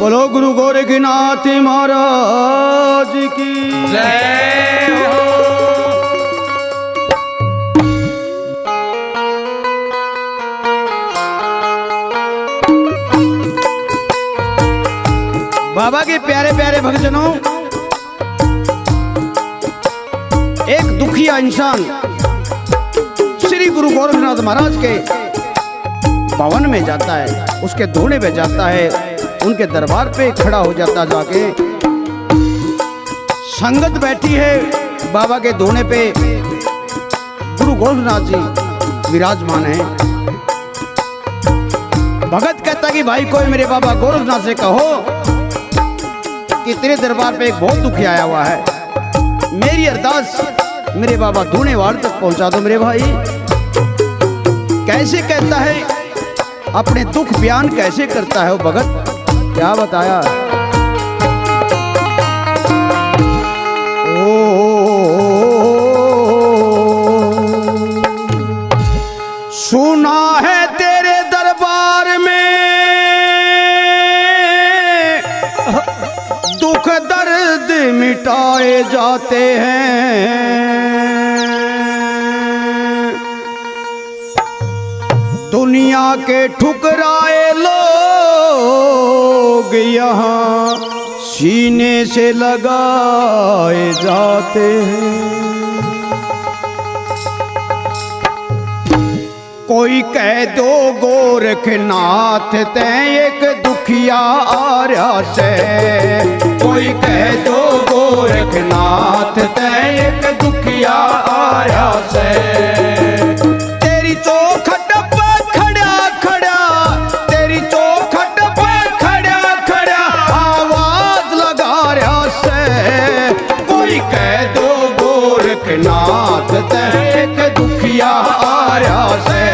बोलो गुरु गोरखनाथ महाराज की जय हो। बाबा के प्यारे प्यारे भक्तजनों, एक दुखिया इंसान श्री गुरु गोरखनाथ महाराज के भवन में जाता है, उसके धोने पे जाता है, उनके दरबार पे खड़ा हो जाता, जाके संगत बैठी है बाबा के धोने पे, गुरु गोरखनाथ जी विराजमान है। भगत कहता कि भाई कोई मेरे बाबा गोरखनाथ से कहो कि तेरे दरबार पे एक बहुत दुखी आया हुआ है, मेरी अरदास मेरे बाबा धूणेवाड़ तक पहुंचा दो मेरे भाई। कैसे कहता है, अपने दुख बयान कैसे करता है वो भगत, क्या बताया। ओ सुना है तेरे दरबार में दुख दर्द मिटाए जाते हैं, दुनिया के ठुकराए लोग यहाँ सीने से लगाए जाते हैं। कोई कह दो गोरखनाथ ते एक दुखिया आर्या से, कोई कह दो गोरखनाथ ते एक दुखिया आर्या से, तेरी चौखट पे खड़ा खड़ा, तेरी चौखट पे खड़ा खड़ा आवाज लगा रहा से, कोई कह दो गोरखनाथ ते एक दुखिया आर्या से,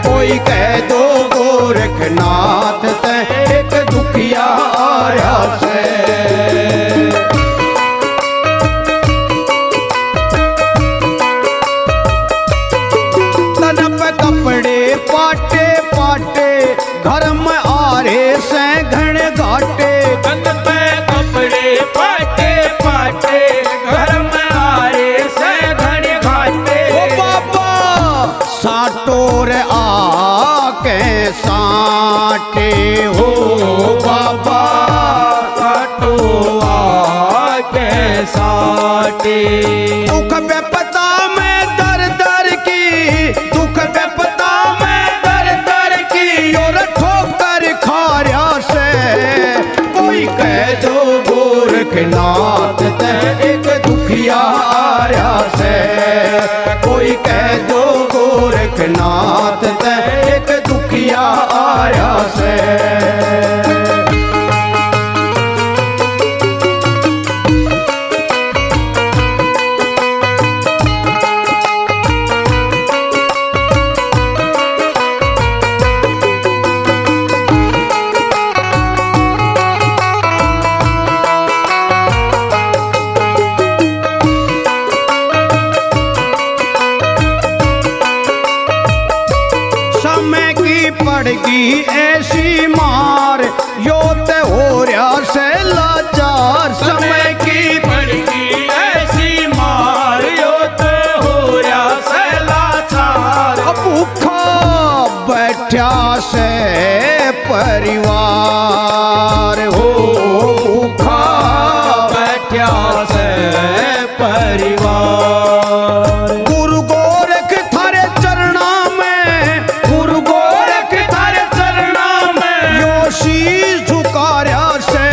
कोई कह दो गोरखनाथ ते एक दुखिया आर्या से। तन पे कपड़े पाटे पाटे घर में आ रहे से घण घाटे, तन पे कपड़े पाटे पाटे घर में आ रहे से घड़े घाटे। ओ बाबा साटोर आके साटे हो बाबा, साटो आके साटे। दुख बेपता में दर दर की, दुख बेपता में दर दर की, और ठोकर खारिया से, कोई कह दो गोरखनाथ ते एक दुखिया आर्या से, कोई कह दो गोरखनाथ ते एक दुखिया आर्या से। समय की पड़गी ऐसी मार, यो ते हो रहा से लाचार, समय की पड़गी ऐसी मार, यो तो हो रहा से लाचार। भूखा बैठा से परिवार हो, भूखा बैठा से परिवार। गुरु गोरख थारे चरणा में, गुरु गोरख थारे चरणा में, यो शीश झुका रहा से,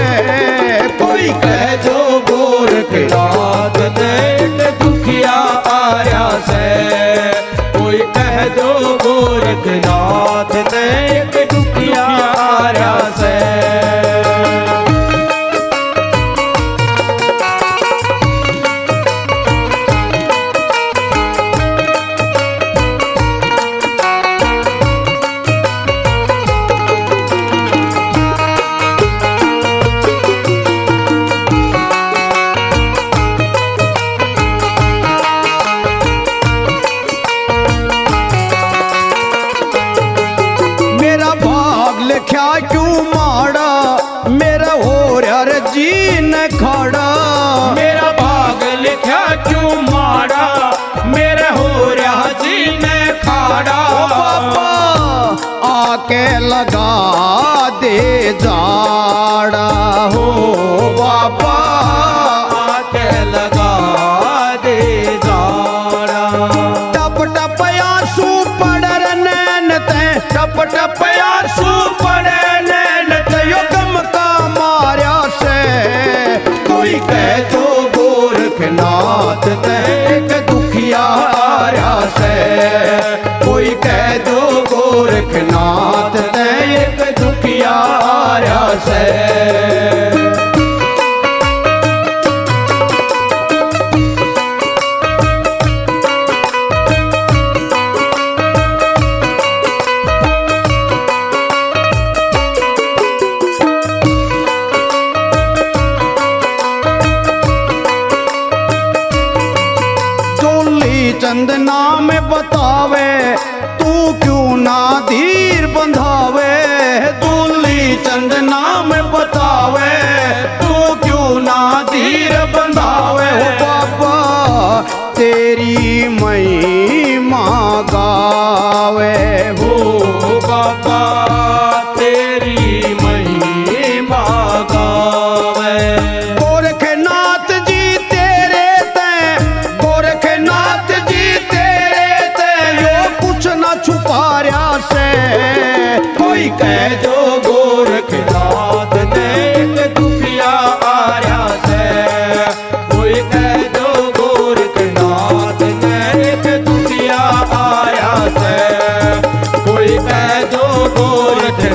कोई कह दो गोरखनाथ ते एक दुखिया आर्या से, कोई कह दो गोरखनाथ ते एक दुखिया आर्या से। के लगा दे जाड़ा हो बाबा आके लगा दे जाड़ा। टप टप आंसू पड़ नैन ते टप टप आंसू पड़े नैन ते यो गम का मार्या से कोई कह दो गोरखनाथ ते एक दुखिया आर्या से कोई कह दो गोरखनाथ ते एक दुखिया आर्या से। चंदना में बतावे तू क्यों ना धीर बंधावे दूली चंदना में बतावे तू क्यों ना धीर बंधावे हो बाबा तेरी महिमा गावे हो बाबा तेरी महिमा गावे। गोरखनाथ जी तेरे ते गोरखनाथ जी तेरे ते यो कुछ ना छुपाया से कोई कह दो गोरखनाथ ने एक दुखिया आर्या से कोई कह दो गोरखनाथ ने एक दुखिया आर्या से कोई कह दो गोरखनाथ